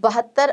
72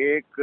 1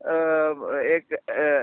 ایک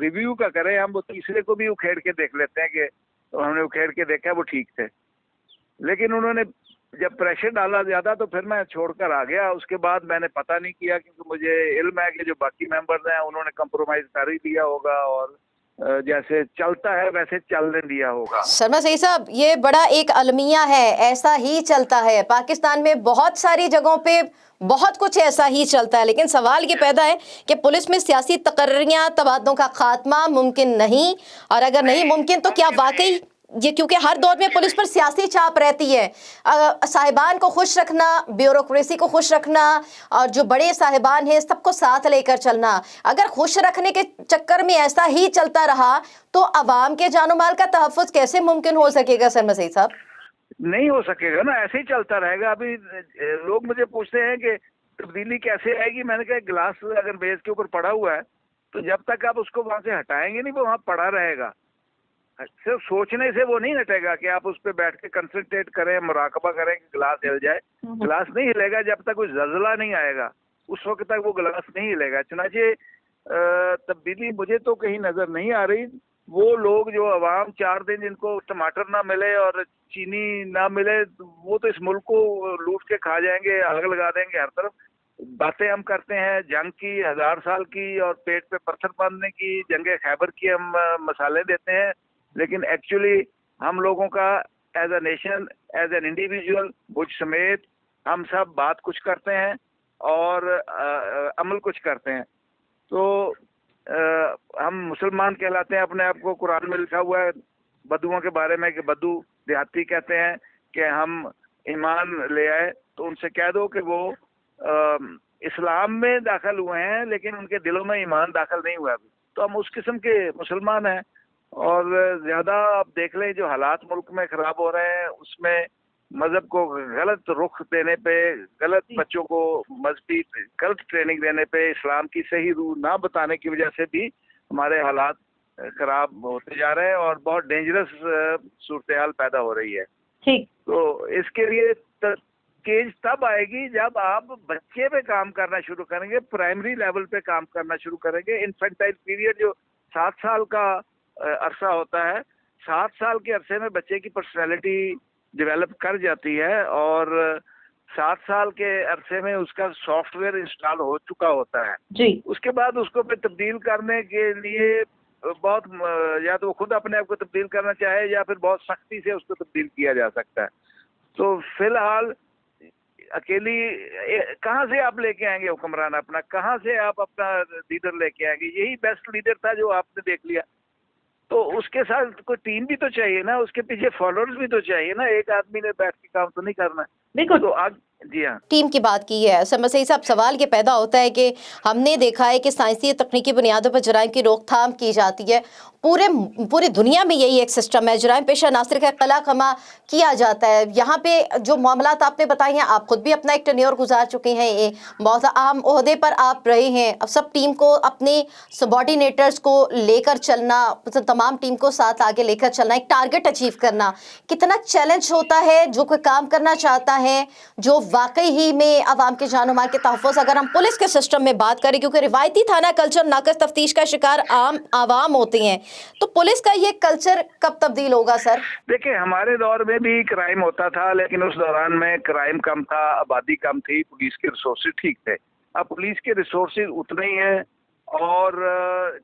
ریویو کا کریں, ہم وہ تیسرے کو بھی اکھیڑ کے دیکھ لیتے ہیں کہ ہم نے اکھیڑ کے دیکھا وہ ٹھیک تھے. لیکن انہوں نے جب پریشر ڈالا زیادہ تو پھر میں چھوڑ کر آ گیا. اس کے بعد میں نے پتہ نہیں کیا, کیونکہ مجھے علم ہے کہ جو باقی ممبرز ہیں انہوں نے کمپرومائز کر ہی دیا ہوگا اور جیسے چلتا ہے ویسے چلنے دیا ہوگا. شرما سعید صاحب, یہ بڑا ایک المیہ ہے, ایسا ہی چلتا ہے پاکستان میں, بہت ساری جگہوں پہ بہت کچھ ایسا ہی چلتا ہے. لیکن سوال یہ پیدا ہے کہ پولیس میں سیاسی تقرریاں, تبادلوں کا خاتمہ ممکن نہیں, اور اگر نہیں ممکن تو کیا واقعی یہ, کیونکہ ہر دور میں پولیس پر سیاسی چھاپ رہتی ہے, صاحبان کو خوش رکھنا, بیوروکریسی کو خوش رکھنا, اور جو بڑے صاحبان ہیں سب کو ساتھ لے کر چلنا, اگر خوش رکھنے کے چکر میں ایسا ہی چلتا رہا تو عوام کے جان و مال کا تحفظ کیسے ممکن ہو سکے گا شرما سعید صاحب؟ نہیں ہو سکے گا نا, ایسے ہی چلتا رہے گا. ابھی لوگ مجھے پوچھتے ہیں کہ تبدیلی کیسے آئے گی. میں نے کہا گلاس اگر میز کے اوپر پڑا ہوا ہے تو جب تک آپ اس کو وہاں سے ہٹائیں گے نہیں وہ وہاں پڑا رہے گا. صرف سوچنے سے وہ نہیں ہٹے گا کہ آپ اس پہ بیٹھ کے کنسنٹریٹ کریں, مراقبہ کریں کہ گلاس ہل جائے. گلاس نہیں ہلے گا جب تک کوئی زلزلہ نہیں آئے گا, اس وقت تک وہ گلاس نہیں ہلے گا. چنانچہ تبدیلی مجھے تو کہیں نظر نہیں آ رہی. وہ لوگ جو عوام 4 دن جن کو ٹماٹر نہ ملے اور چینی نہ ملے, وہ تو اس ملک کو لوٹ کے کھا جائیں گے, آگ لگا دیں گے ہر طرف. باتیں ہم کرتے ہیں جنگ کی, 1000 سال کی, اور پیٹ پہ پتھر باندھنے کی, جنگ خیبر کی ہم مثالیں دیتے ہیں. لیکن ایکچولی ہم لوگوں کا as a nation, as an individual, مجھ سمیت, ہم سب بات کچھ کرتے ہیں اور عمل کچھ کرتے ہیں. تو ہم مسلمان کہلاتے ہیں اپنے آپ کو. قرآن میں لکھا ہوا ہے بدوؤں کے بارے میں کہ بدو دیہاتی کہتے ہیں کہ ہم ایمان لے آئے, تو ان سے کہہ دو کہ وہ اسلام میں داخل ہوئے ہیں لیکن ان کے دلوں میں ایمان داخل نہیں ہوا ابھی. تو ہم اس قسم کے مسلمان ہیں. اور زیادہ آپ دیکھ لیں جو حالات ملک میں خراب ہو رہے ہیں, اس میں مذہب کو غلط رخ دینے پہ, غلط بچوں کو مذہبی غلط ٹریننگ دینے پہ, اسلام کی صحیح روح نہ بتانے کی وجہ سے بھی ہمارے حالات خراب ہوتے جا رہے ہیں اور بہت ڈینجرس صورتحال پیدا ہو رہی ہے. ٹھیک. تو اس کے لیے چینج تب آئے گی جب آپ بچے پہ کام کرنا شروع کریں گے, پرائمری لیول پہ کام کرنا شروع کریں گے. انفینٹائل پیریڈ جو 7 سال کا عرصہ ہوتا ہے, 7 سال کے عرصے میں بچے کی پرسنالٹی ڈیولپ کر جاتی ہے, اور 7 سال کے عرصے میں اس کا سافٹ ویئر انسٹال ہو چکا ہوتا ہے جی. اس کے بعد اس کو پھر تبدیل کرنے کے لیے بہت, یا تو وہ خود اپنے آپ کو تبدیل کرنا چاہے یا پھر بہت سختی سے اس کو تبدیل کیا جا سکتا ہے. تو فی الحال اکیلی کہاں سے آپ لے کے آئیں گے حکمران اپنا, کہاں سے آپ اپنا لیڈر لے کے آئیں گے؟ یہی بیسٹ لیڈر تھا جو آپ نے دیکھ لیا. تو اس کے ساتھ کوئی ٹیم بھی تو چاہیے نا, اس کے پیچھے فالوورز بھی تو چاہیے نا. ایک آدمی نے بیٹھ کے کام تو نہیں کرنا. بالکل. تو آج جی ہاں, ٹیم کی بات کی ہے شرما سعید صاحب. سوال یہ پیدا ہوتا ہے کہ ہم نے دیکھا ہے کہ سائنسی تکنیکی بنیادوں پر جرائم کی روک تھام کی جاتی ہے. پوری دنیا میں یہی ایک سسٹم ہے, جرائم پیشہ عناصر کا قلع خما کیا جاتا ہے. یہاں پہ جو معاملات آپ نے بتائی ہیں, آپ خود بھی اپنا ایک ٹینیور گزار چکے ہیں, بہت اہم عہدے پر آپ رہے ہیں. اب سب ٹیم کو, اپنے سبارڈینیٹرز کو لے کر چلنا, تمام ٹیم کو ساتھ آگے لے کر چلنا, ایک ٹارگٹ اچیو کرنا کتنا چیلنج ہوتا ہے. جو کوئی کام کرنا چاہتا ہے جو واقعی ہی میں عوام کے جان و مال کے تحفظ, اگر ہم پولیس کے سسٹم میں بات کریں, کیونکہ روایتی تھانہ کلچر ناقص تفتیش کا شکار عام عوام ہوتے ہیں, تو پولیس کا یہ کلچر کب تبدیل ہوگا سر؟ دیکھیں ہمارے دور میں بھی کرائم ہوتا تھا, لیکن اس دوران میں کرائم کم تھا, آبادی کم تھی, پولیس کے ریسورسز ٹھیک تھے. اب پولیس کے ریسورسز اتنے ہی ہیں اور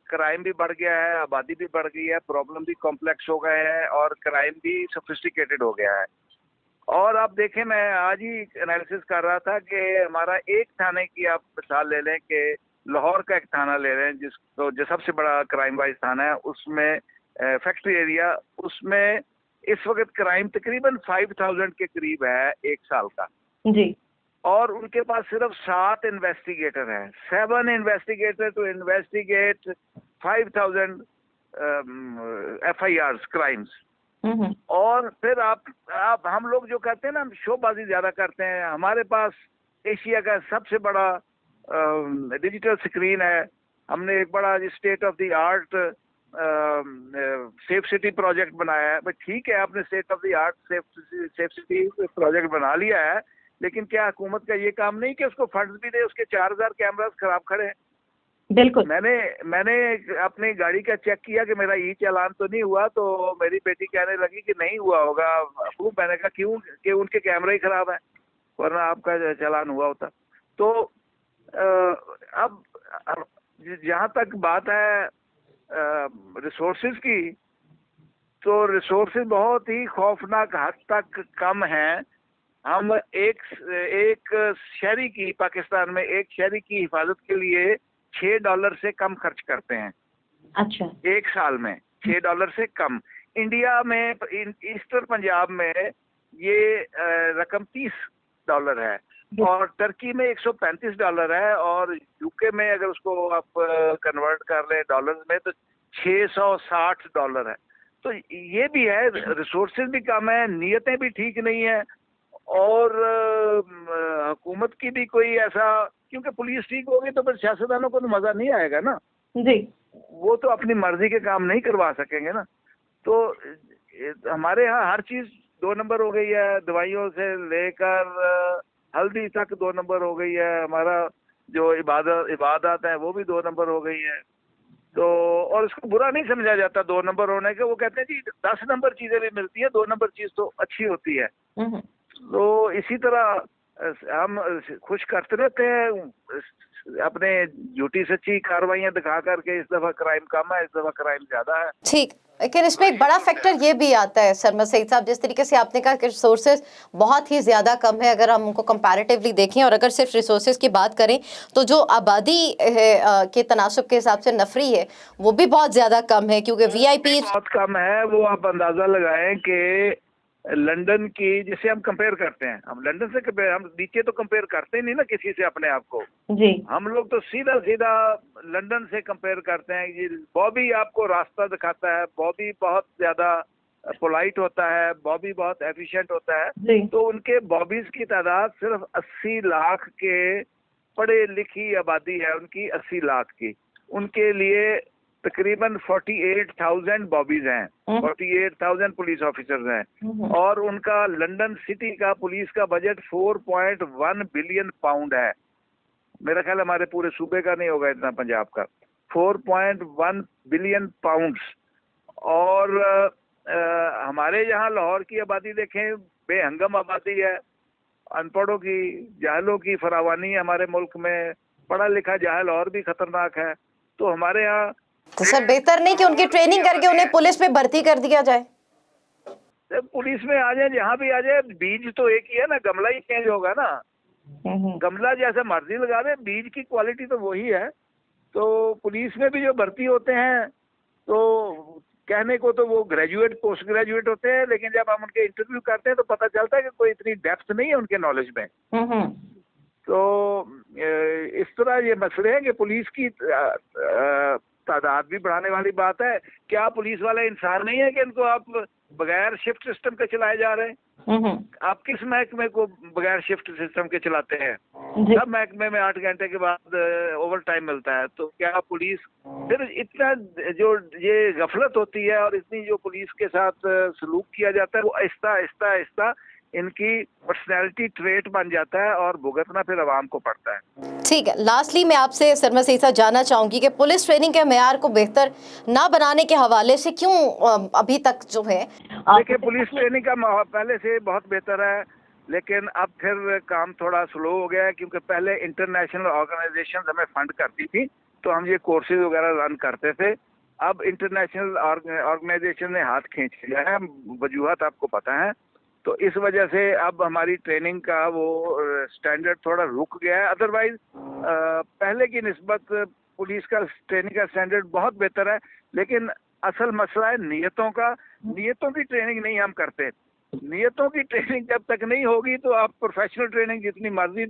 کرائم بھی بڑھ گیا ہے, آبادی بھی بڑھ گئی ہے, پرابلم بھی کمپلیکس ہو گئے ہیں اور کرائم بھی سوفسٹیکیٹڈ ہو گیا ہے. اور آپ دیکھیں, میں آج ہی انالیسس کر رہا تھا کہ ہمارا ایک تھانے کی آپ مثال لے لیں کہ لاہور کا ایک تھانہ لے رہے ہیں جس کو جو سب سے بڑا کرائم وائز تھانہ ہے, اس میں فیکٹری ایریا, اس میں اس وقت کرائم تقریباً 5000 کے قریب ہے ایک سال کا جی. اور ان کے پاس صرف 7 انویسٹیگیٹر ہیں, 7 investigator to investigate 5000 FIRs crimes. اور پھر آپ ہم لوگ جو کرتے ہیں نا, ہم شو بازی زیادہ کرتے ہیں. ہمارے پاس ایشیا کا سب سے بڑا ڈیجیٹل سکرین ہے. ہم نے ایک بڑا state of the art safe city project بنایا ہے. بٹ ٹھیک ہے, آپ نے state of the art safe city project بنا لیا ہے, لیکن کیا حکومت کا یہ کام نہیں کہ اس کو فنڈز بھی دے؟ اس کے 4000 کیمراز خراب کھڑے ہیں. بالکل. میں نے اپنی گاڑی کا چیک کیا کہ میرا ای چالان تو نہیں ہوا, تو میری بیٹی کہنے لگی کہ نہیں ہوا ہوگا ابو. میں نے کہا کیوں؟ کہ ان کے کیمرے ہی خراب ہیں, ورنہ آپ کا چالان ہوا ہوتا. تو اب جہاں تک بات ہے ریسورسز کی, تو ریسورسز بہت ہی خوفناک حد تک کم ہیں. ہم ایک شہری کی, پاکستان میں ایک شہری کی حفاظت کے لیے $6 سے کم خرچ کرتے ہیں. اچھا. ایک سال میں $6 سے کم. انڈیا میں ایسٹر پنجاب میں یہ رقم $30 ہے, اور ترکی میں $135 ہے, اور یو کے میں اگر اس کو آپ کنورٹ کر لیں ڈالرز میں تو $660 ہے. تو یہ بھی ہے, ریسورسز بھی کم ہیں, نیتیں بھی ٹھیک نہیں ہیں, اور حکومت کی بھی کوئی ایسا, کیونکہ پولیس ٹھیک ہوگی تو پھر سیاستدانوں کو تو مزہ نہیں آئے گا نا جی. وہ تو اپنی مرضی کے کام نہیں کروا سکیں گے نا. تو ہمارے ہاں ہر چیز 2 نمبر ہو گئی ہے, دوائیوں سے لے کر ہلدی تک 2 نمبر ہو گئی ہے. ہمارا جو عبادات ہیں وہ بھی 2 نمبر ہو گئی ہے. تو اور اس کو برا نہیں سمجھا جاتا 2 نمبر ہونے کے. وہ کہتے ہیں جی 10 نمبر چیزیں بھی ملتی ہیں, 2 نمبر چیز تو اچھی ہوتی ہے. تو اسی طرح ہم خوش کرتے رہتے ہیں اپنے جھوٹی سچی کاروائیاں دکھا کر کے اس دفعہ کرائم کم ہے, اس دفعہ کرائم زیادہ ہے. ٹھیک, لیکن اس میں ایک بڑا فیکٹر یہ بھی آتا ہے سرمد سعید صاحب, جس طریقے سے آپ نے کہا کہ ریسورسز بہت ہی زیادہ کم ہے. اگر ہم ان کو کمپیریٹیولی دیکھیں, اور اگر صرف ریسورسز کی بات کریں تو جو آبادی کے تناسب کے حساب سے نفری ہے وہ بھی بہت زیادہ کم ہے, کیونکہ وی آئی پی بہت کم ہے. وہ آپ اندازہ لگائیں کہ لندن کی, جسے ہم کمپیئر کرتے ہیں, ہم لندن سے ہم نیچے تو کمپیئر کرتے ہی نہیں نا کسی سے اپنے آپ کو. جی. ہم لوگ تو سیدھا لندن سے کمپیئر کرتے ہیں. یہ بابی آپ کو راستہ دکھاتا ہے, بابی بہت زیادہ پولائٹ ہوتا ہے, بابی بہت ایفیشینٹ ہوتا ہے. جی. تو ان کے بابیز کی تعداد صرف 80 لاکھ کے پڑھے لکھی آبادی ہے ان کی, 80 لاکھ کی. ان کے لیے تقریباً 48,000 بابیز ہیں, 48,000 پولیس آفیسرز ہیں, اور ان کا لندن سٹی کا پولیس کا بجٹ 4.1 بلین پاؤنڈ ہے. میرا خیال ہمارے پورے صوبے کا نہیں ہوگا اتنا, پنجاب کا 4.1 بلین پاؤنڈز. اور ہمارے یہاں لاہور کی آبادی دیکھیں, بے ہنگم آبادی ہے, ان پڑھوں کی, جاہلوں کی فراوانی ہے ہمارے ملک میں. پڑھا لکھا جاہل اور بھی خطرناک ہے. تو ہمارے یہاں تو سر بہتر نہیں کہ ان کی ٹریننگ کر کے انہیں پولیس میں بھرتی کر دیا جائے؟ پولیس میں آ جائیں, جہاں بھی آ جائے, بیج تو ایک ہی ہے نا, گملہ ہی چینج ہوگا نا. گملہ جیسے مرضی لگا دیں, بیج کی کوالٹی تو وہی ہے. تو پولیس میں بھی جو بھرتی ہوتے ہیں تو کہنے کو تو وہ گریجویٹ پوسٹ گریجویٹ ہوتے ہیں, لیکن جب ہم ان کے انٹرویو کرتے ہیں تو پتہ چلتا ہے کہ کوئی اتنی ڈیپتھ نہیں ہے ان کے نالج میں. تو اس طرح یہ مسئلے ہیں کہ پولیس کی تعداد بھی بڑھانے والی بات ہے. کیا پولیس والے انسان نہیں ہے کہ ان کو آپ بغیر شفٹ سسٹم کے چلائے جا رہے ہیں؟ آپ کس محکمے کو بغیر شفٹ سسٹم کے چلاتے ہیں؟ سب محکمے میں 8 گھنٹے کے بعد اوور ٹائم ملتا ہے. تو کیا پولیس پھر اتنا جو یہ غفلت ہوتی ہے اور اتنی جو پولیس کے ساتھ سلوک کیا جاتا ہے, وہ آہستہ آہستہ ان کی پرسنالٹی ٹریٹ بن جاتا ہے اور بھگتنا پھر عوام کو پڑتا ہے. ٹھیک ہے, لاسٹلی میں آپ سے سرمد سعید صاحب جاننا چاہوں گی کہ پولیس ٹریننگ کے معیار کو بہتر نہ بنانے کے حوالے سے کیوں ابھی تک جو ہے, دیکھیں پولیس ٹریننگ کا پہلے سے بہت بہتر ہے, لیکن اب پھر کام تھوڑا سلو ہو گیا ہے, کیونکہ پہلے انٹرنیشنل آرگنائزیشن ہمیں فنڈ کرتی تھی تو ہم یہ کورسز وغیرہ رن کرتے تھے. اب انٹرنیشنل آرگنائزیشن نے ہاتھ کھینچ لیا ہے, وجوہات آپ کو پتہ ہیں. تو اس وجہ سے اب ہماری ٹریننگ کا وہ سٹینڈرڈ تھوڑا رک گیا ہے. ادروائز پہلے کی نسبت پولیس کا ٹریننگ کا سٹینڈرڈ بہت بہتر ہے, لیکن اصل مسئلہ ہے نیتوں کا. نیتوں کی ٹریننگ نہیں ہم کرتے. نیتوں کی ٹریننگ جب تک نہیں ہوگی تو آپ پروفیشنل ٹریننگ جتنی مرضی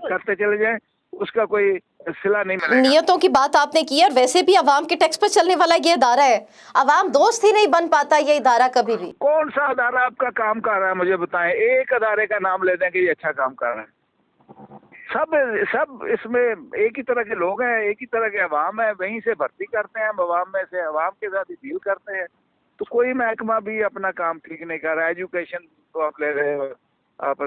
کرتے چلے جائیں, اس کا کوئی صلہ نہیں ملے گا. نیتوں کی بات آپ نے کی ہے, اور ویسے بھی عوام کے ٹیکس پر چلنے والا یہ ادارہ ہے, عوام دوست ہی نہیں بن پاتا یہ ادارہ کبھی بھی. کون سا ادارہ آپ کا کام کر رہا ہے مجھے بتائیں, ایک ادارے کا نام لے دیں کہ یہ اچھا کام کر رہا ہے. سب اس میں ایک ہی طرح کے لوگ ہیں, ایک ہی طرح کے عوام ہیں, وہیں سے بھرتی کرتے ہیں ہم, عوام میں سے عوام کے ساتھ ہی ڈیل کرتے ہیں. تو کوئی محکمہ بھی اپنا کام ٹھیک نہیں کر رہا ہے. ایجوکیشن کو آپ لے رہے ہو, آپ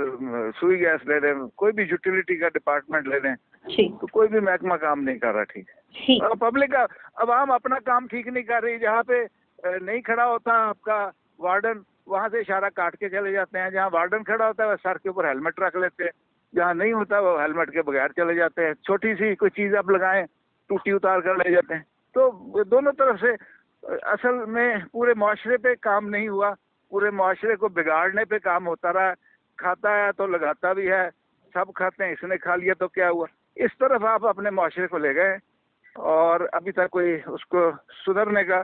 سوئی گیس لے لیں, کوئی بھی یوٹیلیٹی کا ڈپارٹمنٹ لے لیں, جی تو کوئی بھی محکمہ کام نہیں کر رہا ٹھیک. جی اور پبلک کا عوام اپنا کام ٹھیک نہیں کر رہی. جہاں پہ نہیں کھڑا ہوتا آپ کا وارڈن, وہاں سے اشارہ کاٹ کے چلے جاتے ہیں. جہاں وارڈن کھڑا ہوتا ہے وہ سر کے اوپر ہیلمٹ رکھ لیتے ہیں, جہاں نہیں ہوتا وہ ہیلمٹ کے بغیر چلے جاتے ہیں. چھوٹی سی کوئی چیز آپ لگائیں ٹوٹی اتار کر لے جاتے ہیں. تو دونوں طرف سے اصل میں پورے معاشرے پہ کام نہیں ہوا, پورے معاشرے کو بگاڑنے پہ کام ہوتا رہا. کھاتا ہے تو لگاتا بھی ہے, سب کھاتے ہیں, اس نے کھا لیا تو کیا ہوا. اس طرف آپ اپنے معاشرے کو لے گئے اور ابھی تک کوئی اس کو سدھرنے کا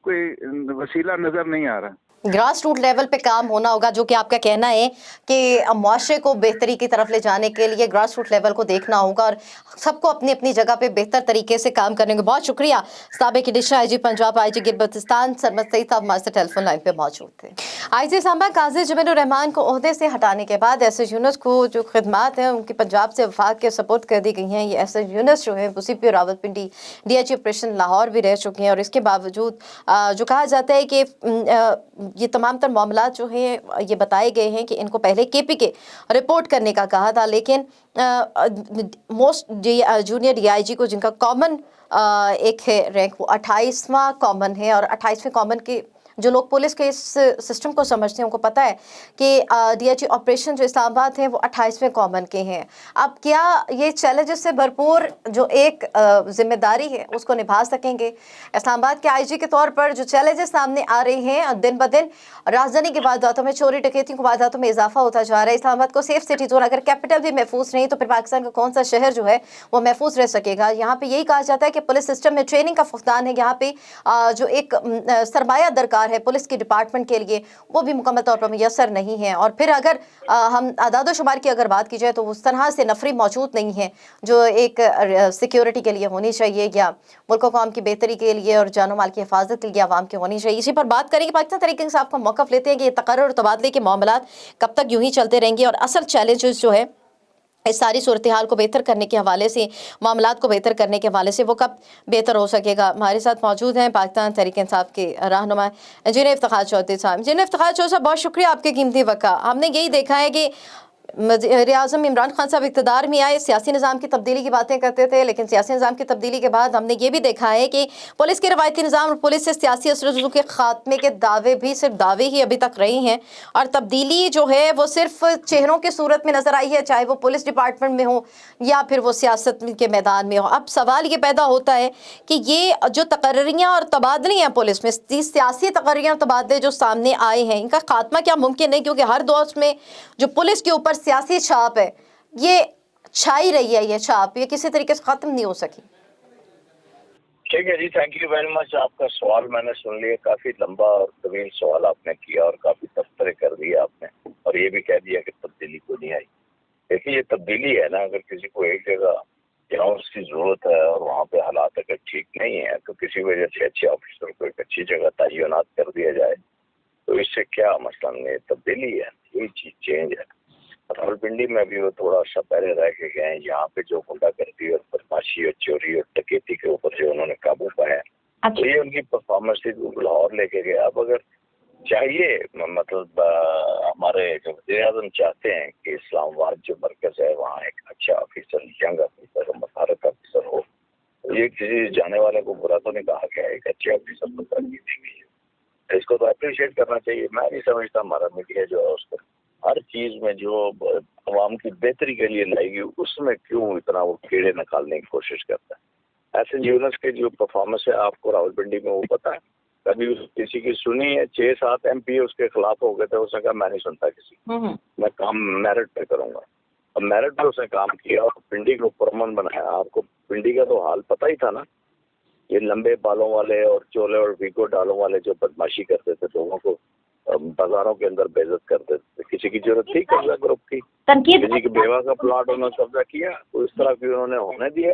کوئی وسیلہ نظر نہیں آ رہا. گراس روٹ لیول پہ کام ہونا ہوگا, جو کہ آپ کا کہنا ہے کہ معاشرے کو بہتری کی طرف لے جانے کے لیے گراس روٹ لیول کو دیکھنا ہوگا اور سب کو اپنی اپنی جگہ پہ بہتر طریقے سے کام کرنے کو. بہت شکریہ. سابق ایڈیشنل آئی جی پنجاب آئی جی گلبلتستان سرمد سعید صاحب ہمارے ٹیلی فون لائن پہ موجود تھے. آئی جی سانبہ قاضی جمیل الرحمان کو عہدے سے ہٹانے کے بعد ایس ایس یونس کو جو خدمات ہیں ان کی پنجاب سے وفاق کے سپورٹ کر دی گئی ہیں. یہ ایس ایس یونس جو ہے وہ C P O Rawalpindi D H operation Lahore بھی رہ چکے ہیں, اور اس کے باوجود جو کہا جاتا ہے کہ یہ تمام تر معاملات جو ہیں یہ بتائے گئے ہیں کہ ان کو پہلے کے پی کے رپورٹ کرنے کا کہا تھا, لیکن موسٹ جونیئر ڈی آئی جی کو, جن کا کامن ایک ہے رینک, وہ 28واں کامن ہے, اور 28ویں کامن کے جو لوگ پولیس کے اس سسٹم کو سمجھتے ہیں ان کو پتہ ہے کہ ڈی ایچ آپریشن جو اسلام آباد ہیں وہ 28ویں کامن کے ہیں. اب کیا یہ چیلنجز سے بھرپور جو ایک ذمہ داری ہے اس کو نبھا سکیں گے؟ اسلام آباد کے آئی جی کے طور پر جو چیلنجز سامنے آ رہے ہیں دن بدن, راجدھانی کی وارداتوں میں چوری ڈکیتیوں کی وارداتوں میں اضافہ ہوتا جا رہا ہے. اسلام آباد کو سیف سٹی زون, اگر کیپٹل بھی محفوظ نہیں تو پھر پاکستان کا کون سا شہر جو ہے وہ محفوظ رہ سکے گا؟ یہاں پہ یہی کہا جاتا ہے کہ پولیس سسٹم میں ٹریننگ کا فقدان ہے. یہاں پہ جو ایک سرمایہ درکار ہے پولیس کی ڈپارٹمنٹ کے لیے وہ بھی مکمل طور پر میسر نہیں ہے. اور پھر اگر ہم اعداد و شمار کی اگر بات کی جائے تو اس طرح سے نفری موجود نہیں ہے جو ایک سیکیورٹی کے لیے ہونی چاہیے, یا ملک و قوم کی بہتری کے لیے اور جان و مال کی حفاظت کے لیے عوام کی ہونی چاہیے. اسی پر بات کریں گے. پاکستان تحریک انصاف کا موقف لیتے ہیں کہ یہ تقرر اور تبادلے کے معاملات کب تک یوں ہی چلتے رہیں گے, اور اصل چیلنجز جو ہے اس ساری صورتحال کو بہتر کرنے کے حوالے سے, معاملات کو بہتر کرنے کے حوالے سے وہ کب بہتر ہو سکے گا؟ ہمارے ساتھ موجود ہیں پاکستان تحریک انصاف کے رہنما انجینئر افتخار چودھری صاحب. انجینئر افتخار چودھری صاحب, بہت شکریہ آپ کے قیمتی وقت کا. ہم نے یہی دیکھا ہے کہ وزیر اعظم عمران خان صاحب اقتدار میں آئے, سیاسی نظام کی تبدیلی کی باتیں کرتے تھے, لیکن سیاسی نظام کی تبدیلی کے بعد ہم نے یہ بھی دیکھا ہے کہ پولیس کے روایتی نظام اور پولیس سے سیاسی اثر و رسوخ کے خاتمے کے دعوے بھی صرف دعوے ہی ابھی تک رہی ہیں, اور تبدیلی جو ہے وہ صرف چہروں کی صورت میں نظر آئی ہے, چاہے وہ پولیس ڈپارٹمنٹ میں ہو یا پھر وہ سیاست کے میدان میں ہو. اب سوال یہ پیدا ہوتا ہے کہ یہ جو تقرریاں اور تبادلے ہیں پولیس میں, سیاسی تقرریاں اور تبادلے جو سامنے آئے ہیں, ان کا خاتمہ کیا ممکن ہے؟ کیونکہ ہر دور میں جو پولیس کے اوپر سیاسی چھاپ ہے یہ چھائی رہی ہے, یہ چھاپ یہ کسی طریقے سے ختم نہیں ہو سکی. ٹھیک ہے جی, تھینک یو ویری مچ. آپ کا سوال میں نے سن لیا, کافی لمبا اور طویل سوال آپ نے کیا اور کافی تبصرے کر دیا آپ نے, اور یہ بھی کہہ دیا کہ تبدیلی کو نہیں آئی. دیکھیے یہ تبدیلی ہے نا, اگر کسی کو ایک جگہ جہاں اس کی ضرورت ہے اور وہاں پہ حالات اگر ٹھیک نہیں ہے تو کسی وجہ سے اچھے آفیسر کو ایک اچھی جگہ تعینات کر دیا جائے تو اس سے کیا مسئلہ نہیں. تبدیلی ہے, یہی چیز چینج ہے. راولپنڈی میں بھی وہ تھوڑا عرصہ پہلے رہ کے گئے ہیں, یہاں پہ جو غنڈہ گردی اور بدماشی اور چوری اور ڈکیتی کے اوپر جو انہوں نے قابو پایا تو یہ ان کی پرفارمنس تھی. لاہور لے کے گئے. اب اگر چاہیے مطلب ہمارے جو وزیر اعظم چاہتے ہیں کہ اسلام آباد جو مرکز ہے وہاں ایک اچھا آفیسر, ینگ آفیسر, متحرک آفیسر ہو, یہ کسی جانے والے کو برا تو نہیں کہا گیا, ایک اچھے آفیسر کو ترجیح دی گئی ہے. اس کو تو اپریشیٹ کرنا چاہیے. میں نہیں سمجھتا ہمارا میڈیا جو ہے اس کو ہر چیز میں جو عوام کی بہتری کے لیے لائے گی اس میں کیوں اتنا وہ کیڑے نکالنے کی کوشش کرتا ہے. ایسے یونس کے جو پرفارمنس ہے آپ کو راولپنڈی میں وہ پتہ ہے, کبھی کسی کی سنی ہے؟ 6-7 MP اس کے خلاف ہو گئے تھے, اس نے کہا میں نہیں سنتا کسی, میں کام میرٹ پہ کروں گا. اب میرٹ پہ اس نے کام کیا اور پنڈی کو پرمن بنایا. آپ کو پنڈی کا تو حال پتہ ہی تھا نا, یہ لمبے بالوں والے اور چولے اور ویگو ڈالوں والے جو بدماشی کرتے تھے, لوگوں کو بازاروں کے اندر بے عزت کرتے تھے. کسی کی ضرورت تھی قبضہ گروپ کی؟ کسی کی بیوہ کا پلاٹ انہوں نے قبضہ کیا تو اس طرح کی انہوں نے ہونے دیا.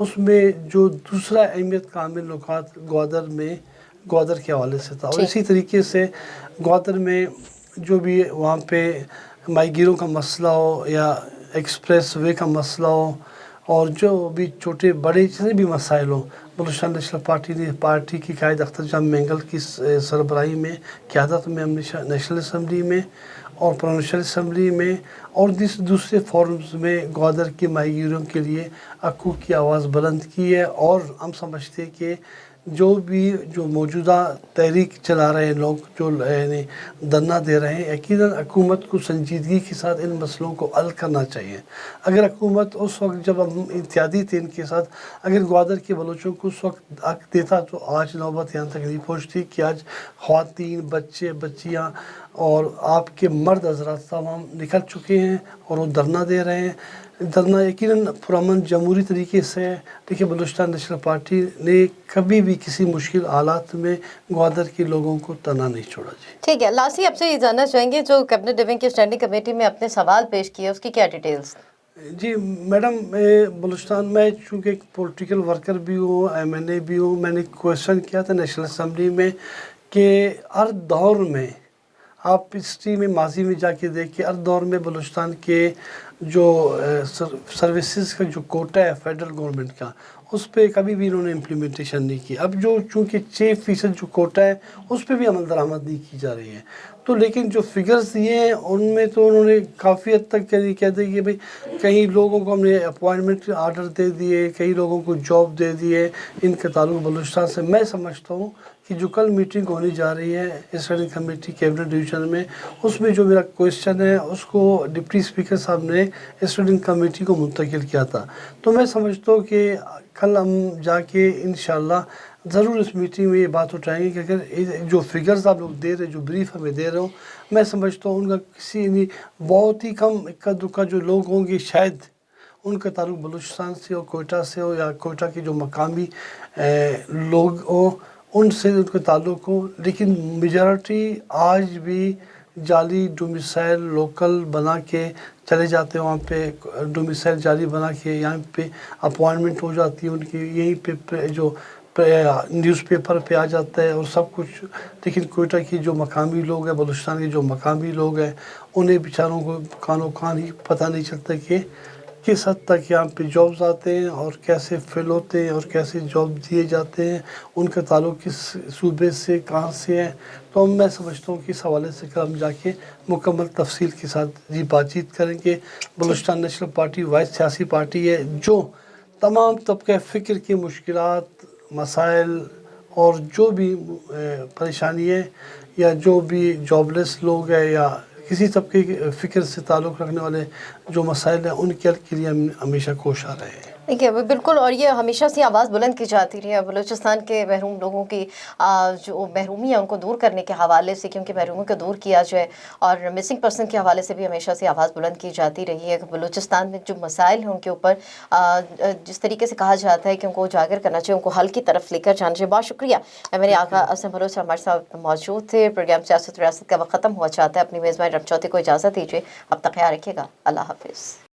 اس میں جو دوسرا اہمیت کامل نکات گوادر کے حوالے سے تھا، اور اسی طریقے سے گوادر میں جو بھی وہاں پہ ماہی گیروں کا مسئلہ ہو یا ایکسپریس وے کا مسئلہ ہو اور جو بھی چھوٹے بڑے جتنے بھی مسائل ہوں، بلوچستان نیشنل پارٹی نے پارٹی کی قائد اختر جان مینگل کی سربراہی میں قیادت میں ہمیشہ نیشنل اسمبلی میں اور پروونشل اسمبلی میں اور دوسرے فورمز میں گوادر کے ماہی گیروں کے لیے حقوق کی آواز بلند کی ہے. اور ہم سمجھتے کہ جو موجودہ تحریک چلا رہے ہیں لوگ، جو یعنی دھرنا دے رہے ہیں، یقیناً حکومت کو سنجیدگی کے ساتھ ان مسئلوں کو حل کرنا چاہیے. اگر حکومت اس وقت جب ہم اتحادی تھے ان کے ساتھ، اگر گوادر کے بلوچوں کو اس وقت حق دیتا تو آج نوبت یہاں تک نہیں پہنچتی کہ آج خواتین، بچے، بچیاں اور آپ کے مرد حضرات تمام نکل چکے ہیں اور وہ دھرنا دے رہے ہیں. دھرنا یقیناً پرامن جمہوری طریقے سے ہے، لیکن بلوچستان نیشنل پارٹی نے کبھی بھی کسی مشکل حالات میں گوادر کے لوگوں کو تنہا نہیں چھوڑا. جی ٹھیک ہے، لاسٹلی آپ سے یہ جاننا چاہیں گے جو کیبنٹ لیونگ کی اسٹینڈنگ کمیٹی میں اپنے سوال پیش کیے اس کی کیا ڈیٹیلز؟ جی میڈم، بلوچستان میں چونکہ ایک پولیٹیکل ورکر بھی ہوں، MNA بھی ہوں، میں نے کویشچن کیا تھا نیشنل اسمبلی میں کہ ہر دور میں آپ ہسٹری میں ماضی میں جا کے دیکھیں، ہر دور میں بلوچستان کے جو سروسز کا جو کوٹا ہے فیڈرل گورنمنٹ کا، اس پہ کبھی بھی انہوں نے امپلیمنٹیشن نہیں کی. اب جو چونکہ 6% جو کوٹا ہے اس پہ بھی عمل درآمد نہیں کی جا رہی ہے. تو لیکن جو فگرز دیے ہیں ان میں تو انہوں نے کافی حد تک کہتے ہیں کہ بھئی کئی لوگوں کو ہم نے اپوائنٹمنٹ آرڈر دے دیے، کئی لوگوں کو جاب دے دیے ان کے تعلق بلوچستان سے. میں سمجھتا ہوں کہ جو کل میٹنگ ہونے جا رہی ہے اسٹینڈنگ کمیٹی کیبنٹ ڈویژن میں، اس میں جو میرا کویشچن ہے اس کو ڈپٹی اسپیکر صاحب نے اسٹینڈنگ کمیٹی کو منتقل کیا تھا. تو میں سمجھتا ہوں کہ کل ہم جا کے انشاءاللہ ضرور اس میٹنگ میں یہ بات اٹھائیں گے کہ اگر جو فگرز آپ لوگ دے رہے، جو بریف ہمیں دے رہے ہو، میں سمجھتا ہوں ان کا کسی بہت ہی کم اکا دکا جو لوگ ہوں گے شاید ان کا تعلق بلوچستان سے ہو، کوئٹہ سے ہو، یا کوئٹہ کے جو مقامی لوگ ہوں ان سے ان کا تعلق ہو. لیکن میجارٹی آج بھی جعلی ڈومیسائل لوکل بنا کے چلے جاتے ہیں، وہاں پہ ڈومیسائل جعلی بنا کے یہاں پہ اپوائنٹمنٹ ہو جاتی ہے ان کی، یہیں پہ جو نیوز پیپر پہ آ جاتا ہے اور سب کچھ. لیکن کوئٹہ کی جو مقامی لوگ ہیں، بلوچستان کے جو مقامی لوگ ہیں، انہیں بیچاروں کو کانوں کان ہی پتہ نہیں چلتا کہ کس حد تک یہاں پہ جابز آتے ہیں اور کیسے فل ہوتے ہیں اور کیسے جاب دیے جاتے ہیں، ان کا تعلق کس صوبے سے کہاں سے ہے. تو میں سمجھتا ہوں کہ اس حوالے سے ہم جا کے مکمل تفصیل کے ساتھ یہ بات چیت کریں کہ بلوچستان نیشنل پارٹی واحد سیاسی پارٹی ہے جو تمام طبقہ فکر کی مشکلات، مسائل اور جو بھی پریشانی ہے یا جو بھی جابلیس لوگ ہیں یا کسی طبقے کی فکر سے تعلق رکھنے والے جو مسائل ہیں ان کے حل کے لیے ہم ہمیشہ کوشاں رہے ہیں. دیکھیے بالکل، اور یہ ہمیشہ سے آواز بلند کی جاتی رہی ہے بلوچستان کے محروم لوگوں کی جو محرومی ہے ان کو دور کرنے کے حوالے سے، کیونکہ محروموں کو دور کیا جائے، اور مسنگ پرسن کے حوالے سے بھی ہمیشہ سے آواز بلند کی جاتی رہی ہے. بلوچستان میں جو مسائل ہیں ان کے اوپر جس طریقے سے کہا جاتا ہے کہ ان کو اجاگر کرنا چاہیے، ان کو حل کی طرف لے کر جانا چاہیے. بہت شکریہ. میرے آقا اسلم بلوچ ہمارے ساتھ موجود تھے. پروگرام سیاست و ریاست کا وقت ختم ہوا چاہتا ہے. اپنی میزبان رم چوتھی کو اجازت دیجیے. اب تک خیال رکھیے گا. اللہ حافظ.